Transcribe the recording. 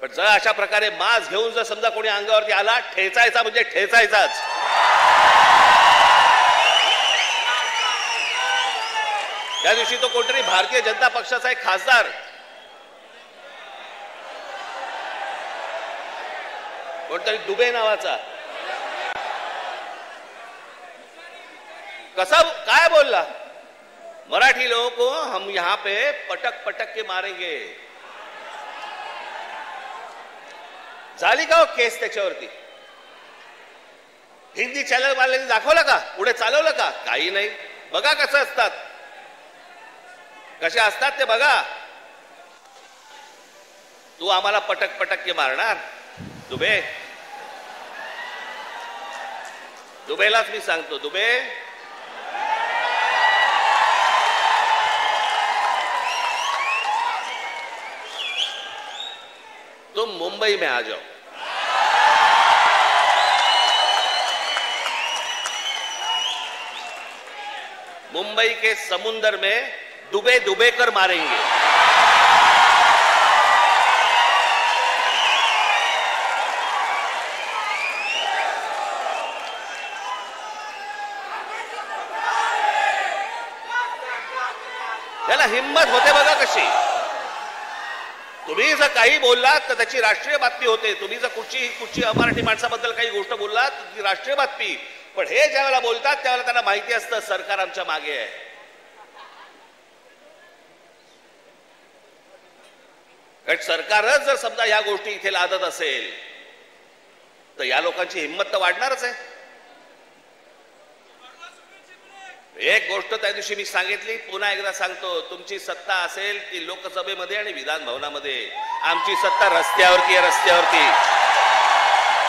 पण जर अशा प्रकारे मास्क घेऊन जर समजा कोणी अंगावरती आला, ठेचायचा म्हणजे ठेचायचाच. त्या दिवशी तो कोणतरी भारतीय जनता पक्षाचा एक खासदार, कोणतरी दुबे नावाचा, कसा काय बोलला, मराठी लोगों को हम यहां पे पटक पटक के मारेंगे. झाली का हो केस त्याच्यावरती? हिंदी चॅनल वाल्यांनी दाखवलं का? पुढे चालवलं का? काही नाही. बघा कसं असतात, कसे असतात ते बघा. तू आम्हाला पटक पटक के मारणार दुबे? दुबेलाच मी सांगतो, दुबे तुम मुंबई में आ जाओ. मुंबई के समुंदर में डुबे डुबे कर मारेंगे. त्याला हिम्मत होते बघा कशी. तुम्ही जर काही बोललात तर त्याची राष्ट्रीय बातमी होते. तुम्ही जर कुठची अमराठी माणसाबद्दल काही गोष्ट बोललात तर ती राष्ट्रीय बातमी. पण हे ज्यावेळेला बोलतात त्यावेळेला त्यांना माहिती असतं सरकार आमच्या मागे आहे. कारण सरकारच जर समजा या गोष्टी इथे लादत असेल तर या लोकांची हिंमत तर वाढणारच आहे. एक गोष्ट त्या दिवशी मी सांगितली, पुन्हा एकदा सांगतो, तुमची सत्ता असेल ती लोकसभेमध्ये आणि विधान भवनामध्ये, आमची सत्ता रस्त्यावरती आहे, रस्त्यावरती.